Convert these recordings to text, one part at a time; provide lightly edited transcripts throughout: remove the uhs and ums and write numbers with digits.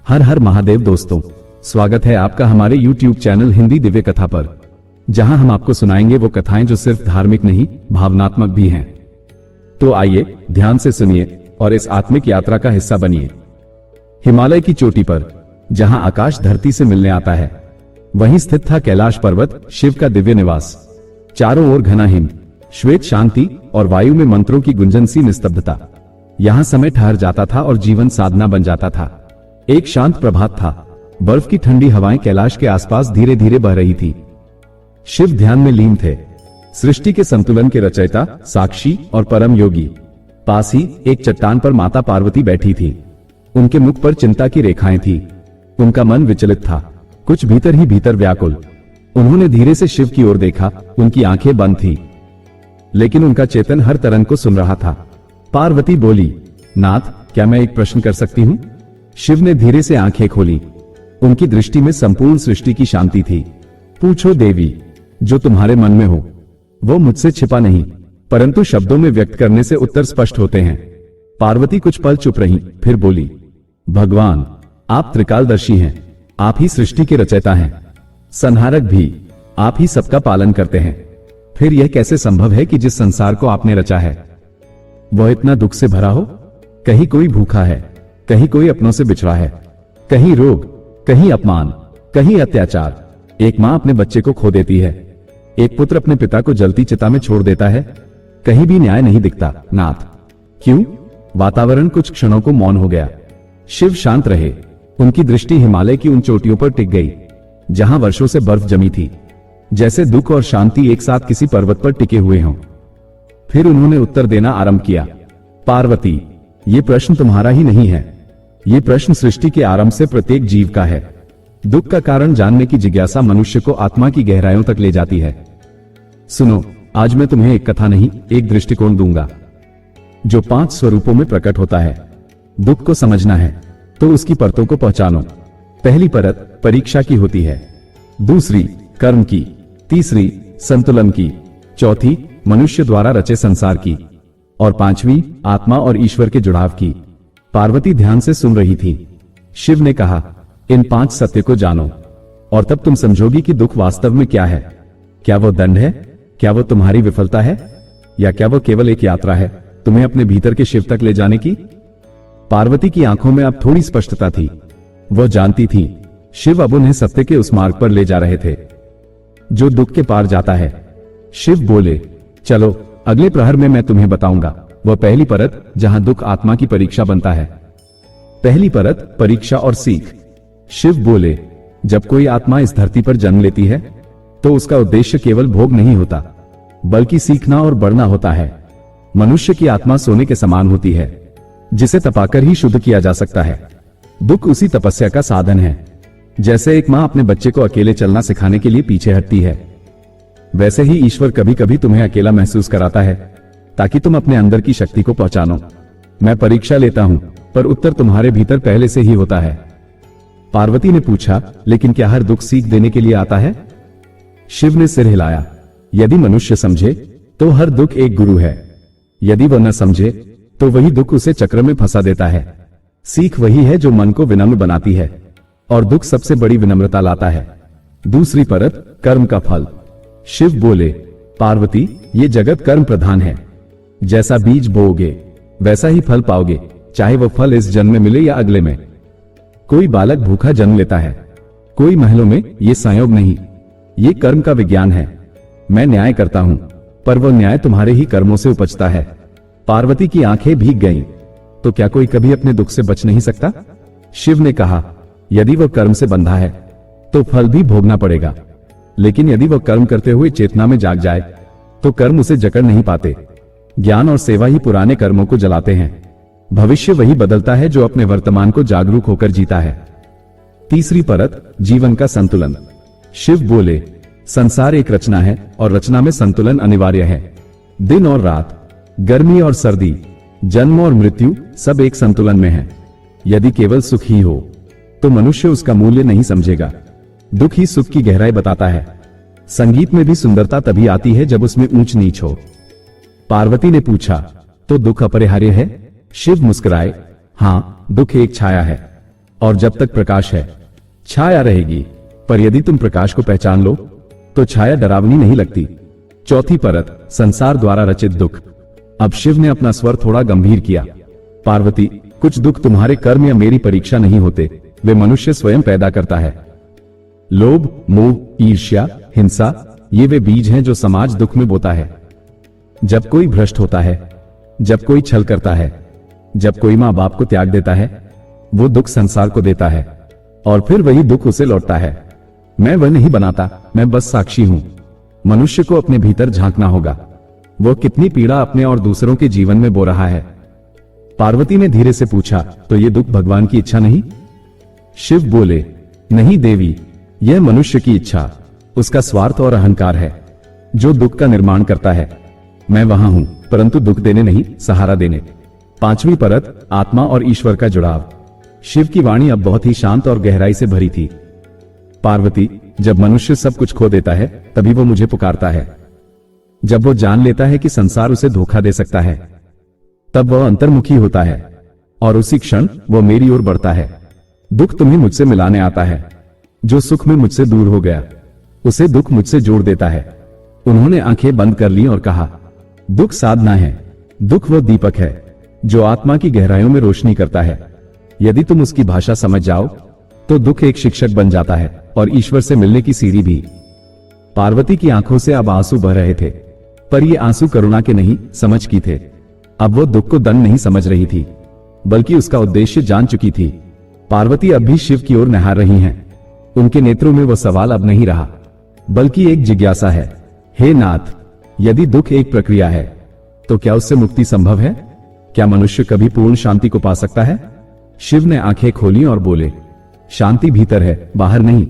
हर हर महादेव दोस्तों, स्वागत है आपका हमारे YouTube चैनल हिंदी दिव्य कथा पर, जहां हम आपको सुनाएंगे वो कथाएं जो सिर्फ धार्मिक नहीं, भावनात्मक भी हैं। तो आइए ध्यान से सुनिए और इस आत्मिक यात्रा का हिस्सा बनिए। हिमालय की चोटी पर, जहां आकाश धरती से मिलने आता है, वहीं स्थित था कैलाश पर्वत, शिव का दिव्य निवास। चारों ओर घना हिम, श्वेत शांति और वायु में मंत्रों की गुंजन सी निस्तब्धता। यहां समय ठहर जाता था और जीवन साधना बन जाता था। एक शांत प्रभात था। बर्फ की ठंडी हवाएं कैलाश के आसपास धीरे धीरे बह रही थी। शिव ध्यान में लीन थे, सृष्टि के संतुलन के रचयिता, साक्षी और परम योगी। पास ही एक चट्टान पर माता पार्वती बैठी थी। उनके मुख पर चिंता की रेखाएं थी। उनका मन विचलित था, कुछ भीतर ही भीतर व्याकुल। उन्होंने धीरे से शिव की ओर देखा। उनकी आंखें बंद थीं, लेकिन उनका चेतन हर तरंग को सुन रहा था। पार्वती बोली, नाथ, क्या मैं एक प्रश्न कर सकती हूँ? शिव ने धीरे से आंखें खोली। उनकी दृष्टि में संपूर्ण सृष्टि की शांति थी। पूछो देवी, जो तुम्हारे मन में हो। वो मुझसे छिपा नहीं, परंतु शब्दों में व्यक्त करने से उत्तर स्पष्ट होते हैं। पार्वती कुछ पल चुप रही, फिर बोली, भगवान, आप त्रिकालदर्शी हैं। आप ही सृष्टि के रचयिता हैं, संहारक भी। आप ही सबका पालन करते हैं। फिर यह कैसे संभव है कि जिस संसार को आपने रचा है, वह इतना दुख से भरा हो? कहीं कोई भूखा है, कहीं कोई अपनों से बिछड़ा है, कहीं रोग, कहीं अपमान, कहीं अत्याचार। एक मां अपने बच्चे को खो देती है, एक पुत्र अपने पिता को जलती चिता में छोड़ देता है। कहीं भी न्याय नहीं दिखता। नाथ, क्यों? वातावरण कुछ क्षणों को मौन हो गया। शिव शांत रहे। उनकी दृष्टि हिमालय की उन चोटियों पर टिक गई, जहां वर्षों से बर्फ जमी थी, जैसे दुख और शांति एक साथ किसी पर्वत पर टिके हुए हों। फिर उन्होंने उत्तर देना आरंभ किया। पार्वती, ये प्रश्न तुम्हारा ही नहीं है। ये प्रश्न सृष्टि के आरंभ से प्रत्येक जीव का है। दुख का कारण जानने की जिज्ञासा मनुष्य को आत्मा की गहराइयों तक ले जाती है। सुनो, आज मैं तुम्हें एक कथा नहीं, एक दृष्टिकोण दूंगा, जो 5 स्वरूपों में प्रकट होता है। दुख को समझना है तो उसकी परतों को पहचानो। पहली परत परीक्षा की होती है, दूसरी कर्म की, तीसरी संतुलन की, चौथी मनुष्य द्वारा रचे संसार की, और पांचवी आत्मा और ईश्वर के जुड़ाव की। पार्वती ध्यान से सुन रही थी। शिव ने कहा, इन 5 सत्य को जानो और तब तुम समझोगी कि दुख वास्तव में क्या है। क्या वो दंड है? क्या वो तुम्हारी विफलता है? या क्या वो केवल एक यात्रा है तुम्हें अपने भीतर के शिव तक ले जाने की? पार्वती की आंखों में अब थोड़ी स्पष्टता थी। वह जानती थी शिव अब उन्हें सत्य के उस मार्ग पर ले जा रहे थे जो दुख के पार जाता है। शिव बोले, चलो, अगले प्रहर में मैं तुम्हें बताऊंगा वह पहली परत जहां दुख आत्मा की परीक्षा बनता है। पहली परत परीक्षा और सीख। शिव बोले, जब कोई आत्मा इस धरती पर जन्म लेती है तो उसका उद्देश्य केवल भोग नहीं होता, बल्कि सीखना और बढ़ना होता है। मनुष्य की आत्मा सोने के समान होती है, जिसे तपाकर ही शुद्ध किया जा सकता है। दुख उसी तपस्या का साधन है। जैसे एक मां अपने बच्चे को अकेले चलना सिखाने के लिए पीछे हटती है, वैसे ही ईश्वर कभी कभी तुम्हें अकेला महसूस कराता है ताकि तुम अपने अंदर की शक्ति को पहचानो। मैं परीक्षा लेता हूं, पर उत्तर तुम्हारे भीतर पहले से ही होता है। पार्वती ने पूछा, लेकिन क्या हर दुख सीख देने के लिए आता है? शिव ने सिर हिलाया। यदि मनुष्य समझे तो हर दुख एक गुरु है। यदि वह न समझे तो वही दुख उसे चक्र में फंसा देता है। सीख वही है जो मन को विनम्र बनाती है, और दुख सबसे बड़ी विनम्रता लाता है। दूसरी परत कर्म का फल। शिव बोले, पार्वती, ये जगत कर्म प्रधान है। जैसा बीज बोओगे वैसा ही फल पाओगे, चाहे वह फल इस जन्म में मिले या अगले में। कोई बालक भूखा जन्म लेता है, कोई महलों में, ये संयोग नहीं, ये कर्म का विज्ञान है। मैं न्याय करता हूं, पर वह न्याय तुम्हारे ही कर्मों से उपजता है। पार्वती की आंखें भीग गईं। तो क्या कोई कभी अपने दुख से बच नहीं सकता? शिव ने कहा, यदि वह कर्म से बंधा है तो फल भी भोगना पड़ेगा, लेकिन यदि वह कर्म करते हुए चेतना में जाग जाए तो कर्म उसे जकड़ नहीं पाते। ज्ञान और सेवा ही पुराने कर्मों को जलाते हैं। भविष्य वही बदलता है जो अपने वर्तमान को जागरूक होकर जीता है। तीसरी परत जीवन का संतुलन। शिव बोले, संसार एक रचना है और रचना में संतुलन अनिवार्य है। दिन और रात, गर्मी और सर्दी, जन्म और मृत्यु, सब एक संतुलन में है। यदि केवल सुख ही हो तो मनुष्य उसका मूल्य नहीं समझेगा। दुख ही सुख की गहराई बताता है। संगीत में भी सुंदरता तभी आती है जब उसमें ऊंच नीच हो। पार्वती ने पूछा, तो दुख अपरिहार्य है? शिव मुस्कुराए, हां, दुख एक छाया है और जब तक प्रकाश है छाया रहेगी, पर यदि तुम प्रकाश को पहचान लो तो छाया डरावनी नहीं लगती। चौथी परत, संसार द्वारा रचित दुख। अब शिव ने अपना स्वर थोड़ा गंभीर किया। पार्वती, कुछ दुख तुम्हारे कर्म या मेरी परीक्षा नहीं होते, वे मनुष्य स्वयं पैदा करता है। लोभ, मोह, ईर्ष्या, हिंसा, ये वे बीज हैं जो समाज दुख में बोता है। जब कोई भ्रष्ट होता है, जब कोई छल करता है, जब कोई मां बाप को त्याग देता है, वो दुख संसार को देता है और फिर वही दुख उसे लौटता है। मैं वह नहीं बनाता, मैं बस साक्षी हूं। मनुष्य को अपने भीतर झांकना होगा, वो कितनी पीड़ा अपने और दूसरों के जीवन में बो रहा है। पार्वती ने धीरे से पूछा, तो ये दुख भगवान की इच्छा नहीं? शिव बोले, नहीं देवी, यह मनुष्य की इच्छा, उसका स्वार्थ और अहंकार है जो दुख का निर्माण करता है। मैं वहां हूं, परंतु दुख देने नहीं, सहारा देने। पांचवी परत, आत्मा और ईश्वर का जुड़ाव। शिव की वाणी अब बहुत ही शांत और गहराई से भरी थी। पार्वती, जब मनुष्य सब कुछ खो देता है तभी वो मुझे पुकारता है। जब वो जान लेता है कि संसार उसे धोखा दे सकता है, तब वह अंतर्मुखी होता है और उसी क्षण वो मेरी ओर बढ़ता है। दुख तुम्हें मुझसे मिलाने आता है। जो सुख में मुझसे दूर हो गया, उसे दुख मुझसे जोड़ देता है। उन्होंने आंखें बंद कर ली और कहा, दुख साधना है, दुख वो दीपक है जो आत्मा की गहराइयों में रोशनी करता है। यदि तुम उसकी भाषा समझ जाओ तो दुख एक शिक्षक बन जाता है और ईश्वर से मिलने की सीढ़ी भी। पार्वती की आंखों से अब आंसू बह रहे थे, पर ये आंसू करुणा के नहीं, समझ की थे। अब वो दुख को दंड नहीं समझ रही थी, बल्कि उसका उद्देश्य जान चुकी थी। पार्वती अब भी शिव की ओर निहार रही हैं। उनके नेत्रों में वो सवाल अब नहीं रहा, बल्कि एक जिज्ञासा है। हे नाथ, यदि दुख एक प्रक्रिया है, तो क्या उससे मुक्ति संभव है? क्या मनुष्य कभी पूर्ण शांति को पा सकता है? शिव ने आंखें खोली और बोले, शांति भीतर है, बाहर नहीं।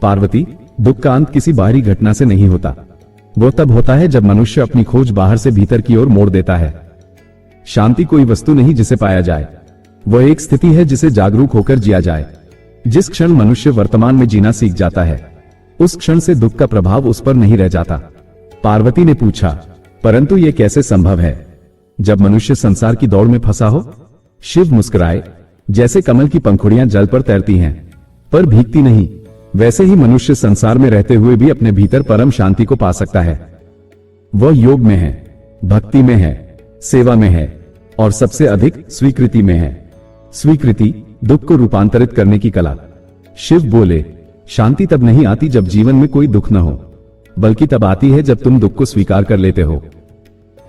पार्वती, दुख का अंत किसी बाहरी घटना से नहीं होता, वो तब होता है जब मनुष्य अपनी खोज बाहर से भीतर की ओर मोड़ देता है। शांति कोई वस्तु नहीं जिसे पाया जाए, वह एक स्थिति है जिसे जागरूक होकर जिया जाए। जिस क्षण मनुष्य वर्तमान में जीना सीख जाता है, उस क्षण से दुख का प्रभाव उस पर नहीं रह जाता। पार्वती ने पूछा, परंतु यह कैसे संभव है जब मनुष्य संसार की दौड़ में फंसा हो? शिव मुस्कुराए, जैसे कमल की पंखुड़ियां जल पर तैरती हैं, पर भीगती नहीं, वैसे ही मनुष्य संसार में रहते हुए भी अपने भीतर परम शांति को पा सकता है। वह योग में है, भक्ति में है, सेवा में है और सबसे अधिक स्वीकृति में है। स्वीकृति, दुख को रूपांतरित करने की कला। शिव बोले, शांति तब नहीं आती जब जीवन में कोई दुख न हो, बल्कि तब आती है जब तुम दुख को स्वीकार कर लेते हो,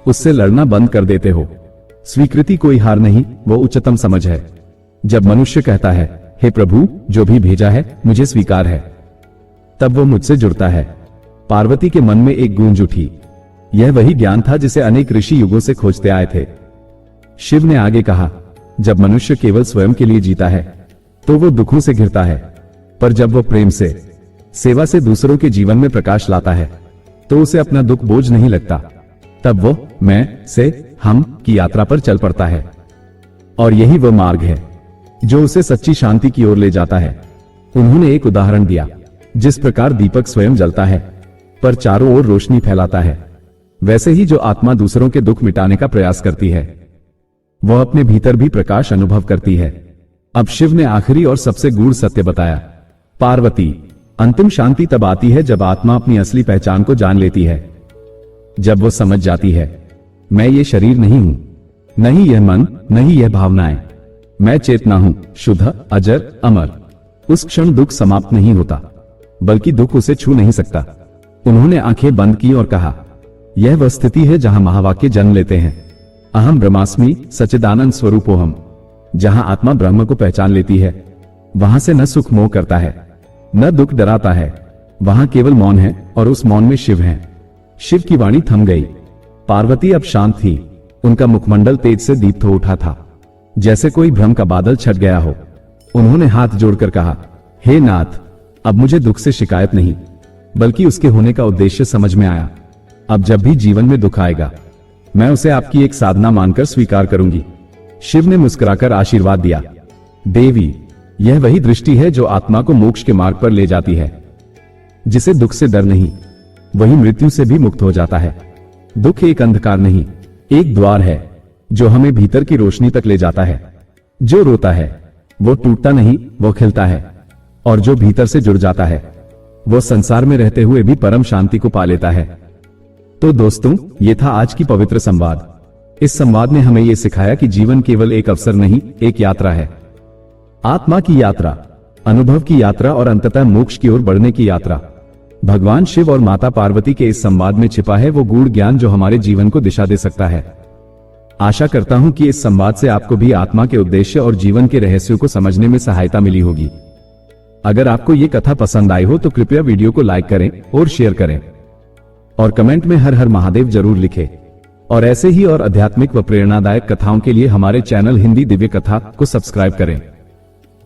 उससे लड़ना बंद कर देते हो। स्वीकृति कोई हार नहीं, वो उच्चतम समझ है। जब मनुष्य कहता है, हे प्रभु, जो भी भेजा है मुझे स्वीकार है, तब वो मुझसे जुड़ता है। पार्वती के मन में एक गूंज उठी। यह वही ज्ञान था जिसे अनेक ऋषि युगों से खोजते आए थे। शिव ने आगे कहा, जब मनुष्य केवल स्वयं के लिए जीता है तो वो दुखों से घिरता है, पर जब वो प्रेम से, सेवा से दूसरों के जीवन में प्रकाश लाता है तो उसे अपना दुख बोझ नहीं लगता। तब वो मैं से हम की यात्रा पर चल पड़ता है और यही वह मार्ग है जो उसे सच्ची शांति की ओर ले जाता है। उन्होंने एक उदाहरण दिया, जिस प्रकार दीपक स्वयं जलता है पर चारों ओर रोशनी फैलाता है, वैसे ही जो आत्मा दूसरों के दुख मिटाने का प्रयास करती है, वह अपने भीतर भी प्रकाश अनुभव करती है। अब शिव ने आखिरी और सबसे गूढ़ सत्य बताया, पार्वती, अंतिम शांति तब आती है जब आत्मा अपनी असली पहचान को जान लेती है। जब वो समझ जाती है, मैं ये शरीर नहीं हूं, नहीं यह मन, नहीं यह भावनाएं, मैं चेतना हूं, शुद्ध, अजर, अमर। उस क्षण दुख समाप्त नहीं होता, बल्कि दुख उसे छू नहीं सकता। उन्होंने आंखें बंद की और कहा, यह वह स्थिति है जहां महावाक्य जन्म लेते हैं, अहम ब्रह्मास्मि सच्चिदानंद स्वरूपोहम। जहां आत्मा ब्रह्म को पहचान लेती है, वहां से न सुख मोह करता है, न दुख डराता है, वहां केवल मौन है और उस मौन में शिव है। शिव की वाणी थम गई। पार्वती अब शांत थी, उनका मुखमंडल तेज से दीप्त हो उठा था, जैसे कोई भ्रम का बादल छट गया हो। उन्होंने हाथ जोड़कर कहा, हे नाथ, अब मुझे दुख से शिकायत नहीं, बल्कि उसके होने का उद्देश्य समझ में आया। अब जब भी जीवन में दुख आएगा, मैं उसे आपकी एक साधना मानकर स्वीकार करूंगी। शिव ने मुस्कुराकर आशीर्वाद दिया, देवी, यह वही दृष्टि है जो आत्मा को मोक्ष के मार्ग पर ले जाती है। जिसे दुख से डर नहीं, वही मृत्यु से भी मुक्त हो जाता है। दुख एक अंधकार नहीं, एक द्वार है जो हमें भीतर की रोशनी तक ले जाता है। जो रोता है वो टूटता नहीं, वो खिलता है, और जो भीतर से जुड़ जाता है वो संसार में रहते हुए भी परम शांति को पा लेता है। तो दोस्तों, ये था आज की पवित्र संवाद। इस संवाद ने हमें ये सिखाया कि जीवन केवल एक अवसर नहीं, एक यात्रा है। आत्मा की यात्रा, अनुभव की यात्रा और अंततः मोक्ष की ओर बढ़ने की यात्रा। भगवान शिव और माता पार्वती के इस संवाद में छिपा है वो गूढ़ ज्ञान जो हमारे जीवन को दिशा दे सकता है। आशा करता हूं कि इस संवाद से आपको भी आत्मा के उद्देश्य और जीवन के रहस्यों को समझने में सहायता मिली होगी। अगर आपको ये कथा पसंद आई हो तो कृपया वीडियो को लाइक करें और शेयर करें, और कमेंट में हर हर महादेव जरूर लिखें। और ऐसे ही और आध्यात्मिक व प्रेरणादायक कथाओं के लिए हमारे चैनल हिंदी दिव्य कथा को सब्सक्राइब करें।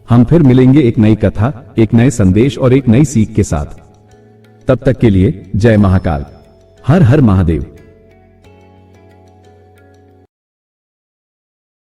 हम फिर मिलेंगे एक नई कथा, एक नए संदेश और एक नई सीख के साथ। तब तक के लिए जय महाकाल, हर हर महादेव।